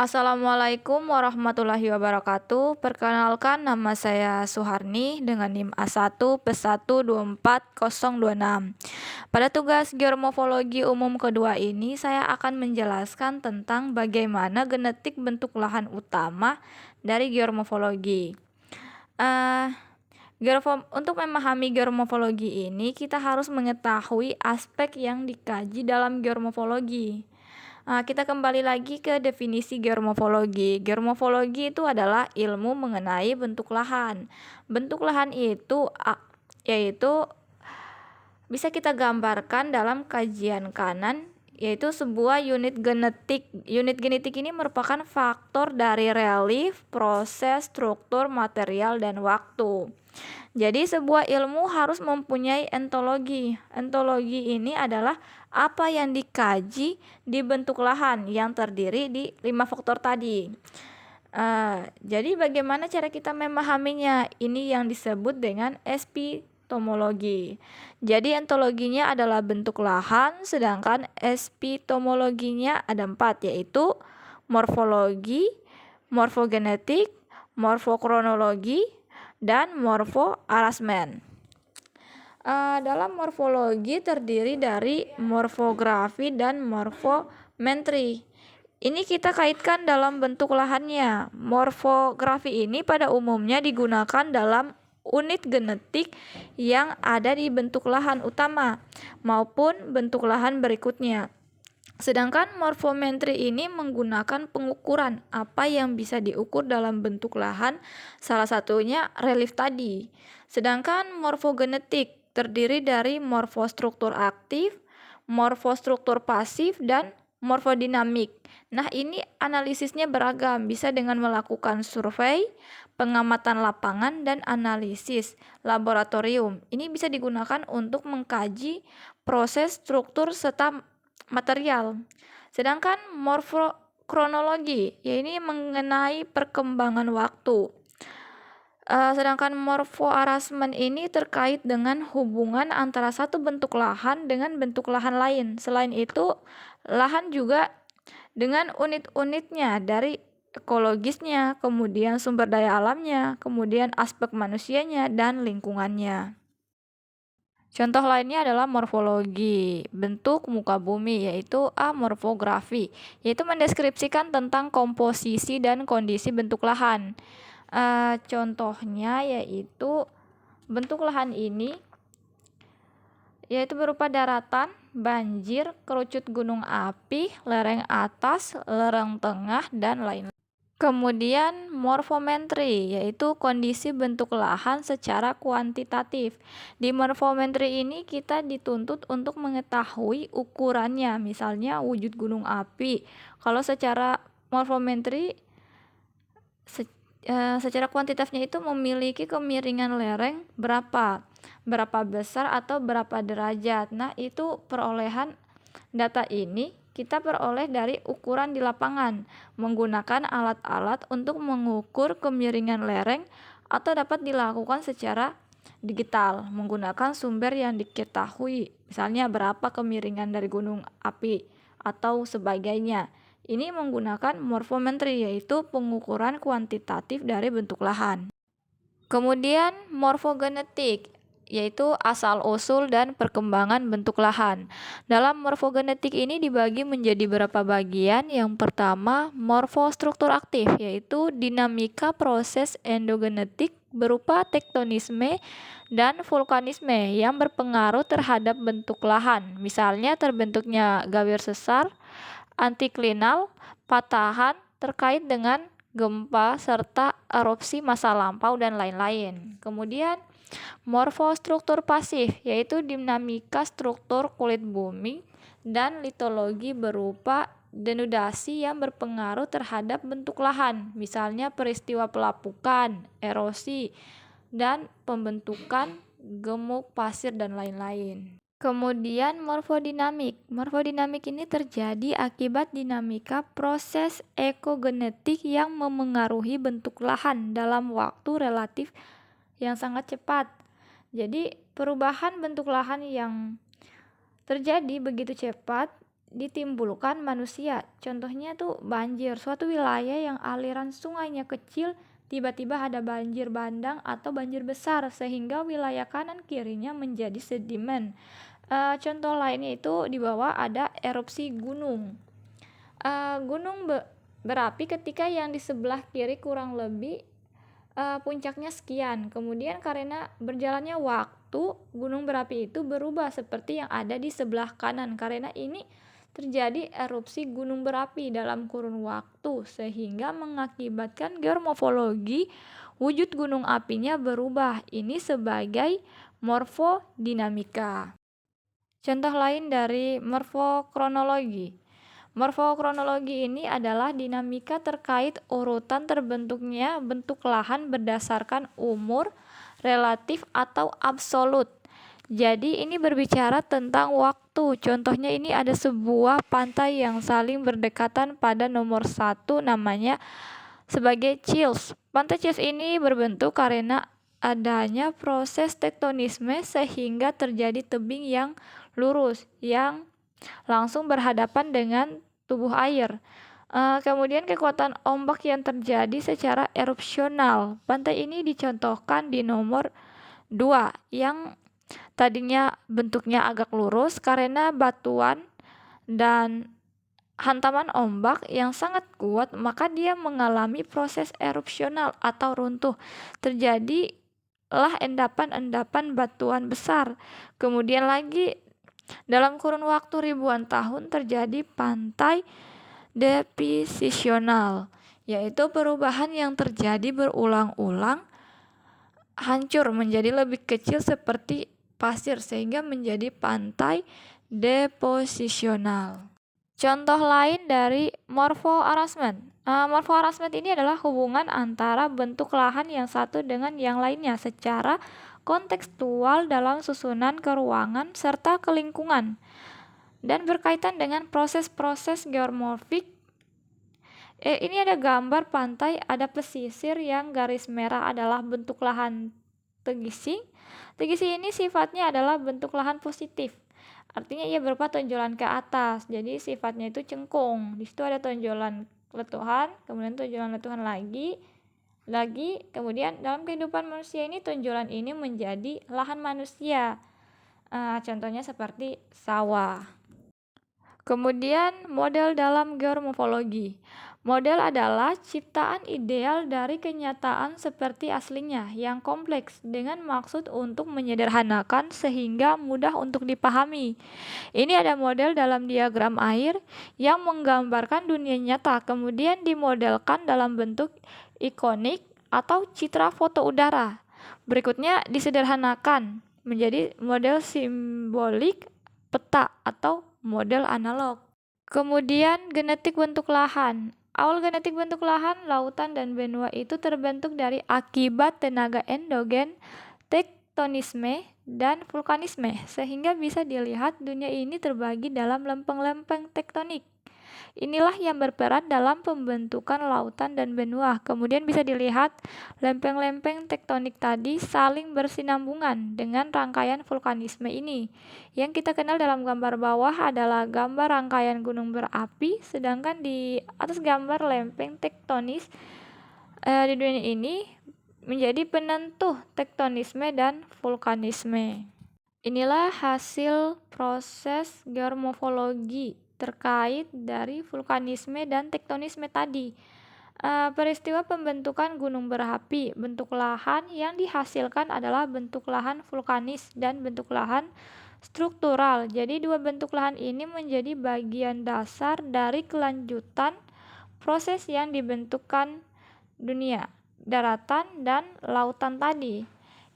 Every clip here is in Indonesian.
Assalamualaikum warahmatullahi wabarakatuh. Perkenalkan, nama saya Suharni dengan NIM A1+124.026. Pada tugas geomorfologi umum kedua ini, saya akan menjelaskan tentang bagaimana genetik bentuk lahan utama dari geomorfologi. Eh, untuk memahami geomorfologi ini, kita harus mengetahui aspek yang dikaji dalam geomorfologi. Kita kembali lagi ke definisi geomorfologi. Geomorfologi itu adalah ilmu mengenai bentuk lahan. Bentuk lahan itu yaitu bisa kita gambarkan dalam kajian kanan, yaitu sebuah unit genetik. Unit genetik ini merupakan faktor dari relief, proses, struktur, material, dan waktu. Jadi sebuah ilmu harus mempunyai entologi. Entologi ini adalah apa yang dikaji di bentuk lahan yang terdiri di 5 faktor tadi. Jadi bagaimana cara kita memahaminya? Ini yang disebut dengan epistemologi. Jadi entologinya adalah bentuk lahan, sedangkan epistemologinya ada 4, yaitu morfologi, morfogenetik, morfokronologi, dan morfoarrangement. Dalam morfologi terdiri dari morfografi dan morfometri. Ini kita kaitkan dalam bentuk lahannya. Morfografi ini pada umumnya digunakan dalam unit genetik yang ada di bentuk lahan utama maupun bentuk lahan berikutnya. Sedangkan morfometri ini menggunakan pengukuran apa yang bisa diukur dalam bentuk lahan, salah satunya relief tadi. Sedangkan morfogenetik terdiri dari morfostruktur aktif, morfostruktur pasif, dan morfodinamik. Nah, ini analisisnya beragam, bisa dengan melakukan survei, pengamatan lapangan, dan analisis laboratorium. Ini bisa digunakan untuk mengkaji proses, struktur, serta material. Sedangkan morfokronologi, ini mengenai perkembangan waktu. Sedangkan morfoarrangement ini terkait dengan hubungan antara satu bentuk lahan dengan bentuk lahan lain. Selain itu, lahan juga dengan unit-unitnya dari ekologisnya, kemudian sumber daya alamnya, kemudian aspek manusianya, dan lingkungannya. Contoh lainnya adalah morfologi bentuk muka bumi, yaitu morfografi, yaitu mendeskripsikan tentang komposisi dan kondisi bentuk lahan. Contohnya yaitu bentuk lahan ini yaitu berupa daratan, banjir, kerucut gunung api, lereng atas, lereng tengah, dan lain-lain. Kemudian morfometri, yaitu kondisi bentuk lahan secara kuantitatif. Di morfometri ini kita dituntut untuk mengetahui ukurannya, misalnya wujud gunung api. Kalau secara morfometri secara kuantitatifnya itu memiliki kemiringan lereng berapa besar atau berapa derajat. Nah, itu perolehan data ini kita peroleh dari ukuran di lapangan menggunakan alat-alat untuk mengukur kemiringan lereng atau dapat dilakukan secara digital menggunakan sumber yang diketahui, misalnya berapa kemiringan dari gunung api atau sebagainya. Ini menggunakan morfometri, yaitu pengukuran kuantitatif dari bentuk lahan. Kemudian morfogenetik, yaitu asal-usul dan perkembangan bentuk lahan. Dalam morfogenetik ini dibagi menjadi beberapa bagian. Yang pertama, morfostruktur aktif, yaitu dinamika proses endogenetik berupa tektonisme dan vulkanisme yang berpengaruh terhadap bentuk lahan. Misalnya terbentuknya gawir sesar, antiklinal, patahan terkait dengan gempa serta erupsi masa lampau dan lain-lain. Kemudian morfostruktur pasif, yaitu dinamika struktur kulit bumi dan litologi berupa denudasi yang berpengaruh terhadap bentuk lahan, misalnya peristiwa pelapukan, erosi, dan pembentukan gemuk pasir dan lain-lain. Kemudian morfodinamik. Morfodinamik ini terjadi akibat dinamika proses ekogenetik yang memengaruhi bentuk lahan dalam waktu relatif yang sangat cepat. Jadi perubahan bentuk lahan yang terjadi begitu cepat ditimbulkan manusia. Contohnya tuh banjir, suatu wilayah yang aliran sungainya kecil tiba-tiba ada banjir bandang atau banjir besar sehingga wilayah kanan kirinya menjadi sedimen. Contoh lainnya itu di bawah ada erupsi gunung. Gunung berapi ketika yang di sebelah kiri kurang lebih puncaknya sekian. Kemudian karena berjalannya waktu, gunung berapi itu berubah seperti yang ada di sebelah kanan. Karena ini terjadi erupsi gunung berapi dalam kurun waktu sehingga mengakibatkan geomorfologi wujud gunung apinya berubah. Ini sebagai morfodinamika. Contoh lain dari morfokronologi. Morfokronologi ini adalah dinamika terkait urutan terbentuknya bentuk lahan berdasarkan umur, relatif atau absolut. Jadi ini berbicara tentang waktu. Contohnya ini ada sebuah pantai yang saling berdekatan pada nomor 1 namanya sebagai Chills. Pantai Chills ini berbentuk karena adanya proses tektonisme sehingga terjadi tebing yang lurus yang langsung berhadapan dengan tubuh air. Kemudian kekuatan ombak yang terjadi secara erupsional. Pantai ini dicontohkan di nomor 2 yang tadinya bentuknya agak lurus karena batuan dan hantaman ombak yang sangat kuat, maka dia mengalami proses erupsional atau runtuh. Terjadilah endapan-endapan batuan besar. Kemudian lagi dalam kurun waktu ribuan tahun terjadi pantai deposisional, yaitu perubahan yang terjadi berulang-ulang, hancur menjadi lebih kecil seperti pasir sehingga menjadi pantai deposisional. Contoh lain dari morfoarrangement. Morfoarrangement ini adalah hubungan antara bentuk lahan yang satu dengan yang lainnya secara kontekstual dalam susunan keruangan serta kelingkungan dan berkaitan dengan proses-proses geomorfik. Ini ada gambar pantai, ada pesisir yang garis merah adalah bentuk lahan tegising. Tegising ini sifatnya adalah bentuk lahan positif. Artinya ia berupa tonjolan ke atas. Jadi sifatnya itu cengkung. Di situ ada tonjolan letuhan, kemudian tonjolan letuhan lagi, kemudian dalam kehidupan manusia ini tonjolan ini menjadi lahan manusia. Contohnya seperti sawah. Kemudian model dalam geomorfologi. Model adalah ciptaan ideal dari kenyataan seperti aslinya yang kompleks dengan maksud untuk menyederhanakan sehingga mudah untuk dipahami. Ini ada model dalam diagram air yang menggambarkan dunia nyata kemudian dimodelkan dalam bentuk ikonik atau citra foto udara. Berikutnya disederhanakan menjadi model simbolik peta atau model analog. Kemudian genetik bentuk lahan. Awal genetik bentuk lahan, lautan dan benua itu terbentuk dari akibat tenaga endogen, tektonisme, dan vulkanisme, sehingga bisa dilihat dunia ini terbagi dalam lempeng-lempeng tektonik. Inilah yang berperan dalam pembentukan lautan dan benua. Kemudian bisa dilihat lempeng-lempeng tektonik tadi saling bersinambungan dengan rangkaian vulkanisme ini. Yang kita kenal dalam gambar bawah adalah gambar rangkaian gunung berapi, sedangkan di atas gambar lempeng tektonis di dunia ini menjadi penentu tektonisme dan vulkanisme. Inilah hasil proses geomorfologi terkait dari vulkanisme dan tektonisme tadi. Peristiwa pembentukan gunung berapi, bentuk lahan yang dihasilkan adalah bentuk lahan vulkanis dan bentuk lahan struktural. Jadi dua bentuk lahan ini menjadi bagian dasar dari kelanjutan proses yang dibentukkan dunia, daratan dan lautan tadi.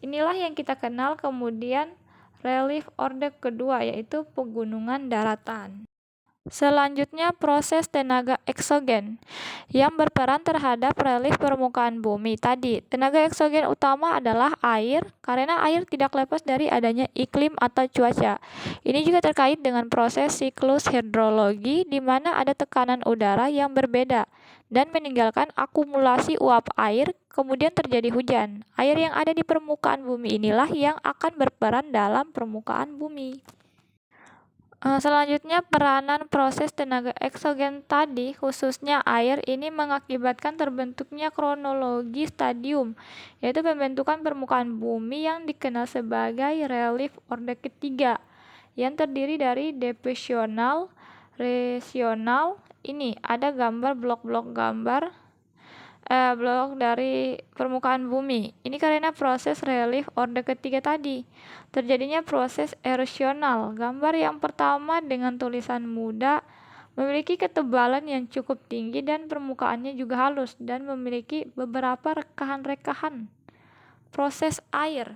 Inilah yang kita kenal kemudian relief orde kedua, yaitu pegunungan daratan. Selanjutnya proses tenaga eksogen yang berperan terhadap relief permukaan bumi tadi. Tenaga eksogen utama adalah air, karena air tidak lepas dari adanya iklim atau cuaca. Ini juga terkait dengan proses siklus hidrologi di mana ada tekanan udara yang berbeda dan meninggalkan akumulasi uap air, kemudian terjadi hujan. Air yang ada di permukaan bumi inilah yang akan berperan dalam permukaan bumi. Selanjutnya, peranan proses tenaga eksogen tadi, khususnya air, ini mengakibatkan terbentuknya kronologi stadium, yaitu pembentukan permukaan bumi yang dikenal sebagai relief orde ketiga, yang terdiri dari depresional, resional. Ini ada gambar blok-blok blok dari permukaan bumi. Ini karena proses relief orde ketiga tadi. Terjadinya proses erosional. Gambar yang pertama dengan tulisan muda memiliki ketebalan yang cukup tinggi dan permukaannya juga halus dan memiliki beberapa rekahan-rekahan proses air.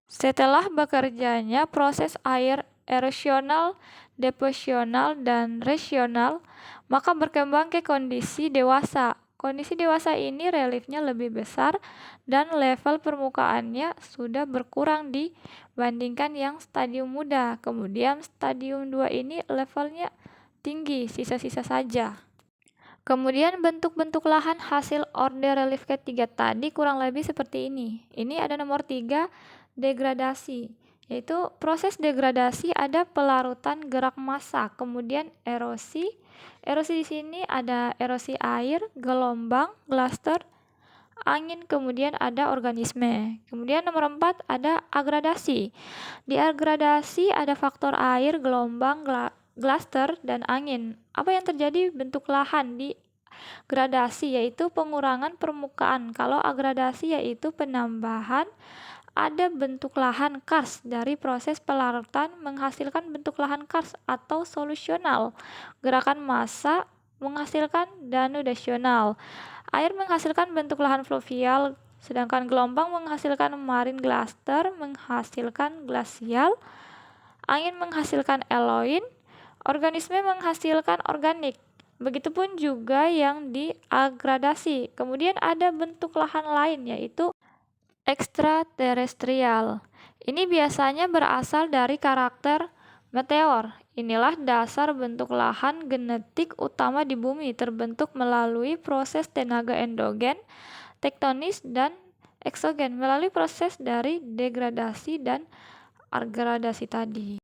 Setelah bekerjanya proses air erosional, depresional, dan resional, maka berkembang ke kondisi dewasa. Kondisi dewasa ini reliefnya lebih besar dan level permukaannya sudah berkurang dibandingkan yang stadium muda. Kemudian stadium 2 ini levelnya tinggi, sisa-sisa saja. Kemudian bentuk-bentuk lahan hasil orde relief ketiga tadi kurang lebih seperti ini. Ini ada nomor 3, degradasi. Yaitu proses degradasi ada pelarutan gerak massa, kemudian erosi. Erosi di sini ada erosi air, gelombang, cluster, angin, kemudian ada organisme. Kemudian nomor 4 ada agradasi. Di agradasi ada faktor air, gelombang, cluster, dan angin. Apa yang terjadi bentuk lahan di gradasi yaitu pengurangan permukaan. Kalau agradasi yaitu penambahan ada bentuk lahan karst dari proses pelarutan menghasilkan bentuk lahan karst atau solusional. Gerakan massa menghasilkan danudasional. Air menghasilkan bentuk lahan fluvial, sedangkan gelombang menghasilkan marine cluster, menghasilkan glasial. Angin menghasilkan eloin, organisme menghasilkan organik. Begitupun juga yang di agradasi. Kemudian ada bentuk lahan lain yaitu ekstraterestrial. Ini biasanya berasal dari karakter meteor. Inilah dasar bentuk lahan genetik utama di bumi terbentuk melalui proses tenaga endogen, tektonis, dan eksogen melalui proses dari degradasi dan agradasi tadi.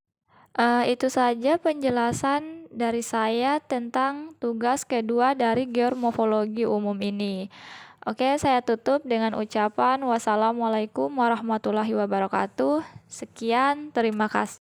Itu saja penjelasan dari saya tentang tugas kedua dari geomorfologi umum ini. Oke, saya tutup dengan ucapan wassalamualaikum warahmatullahi wabarakatuh. Sekian, terima kasih.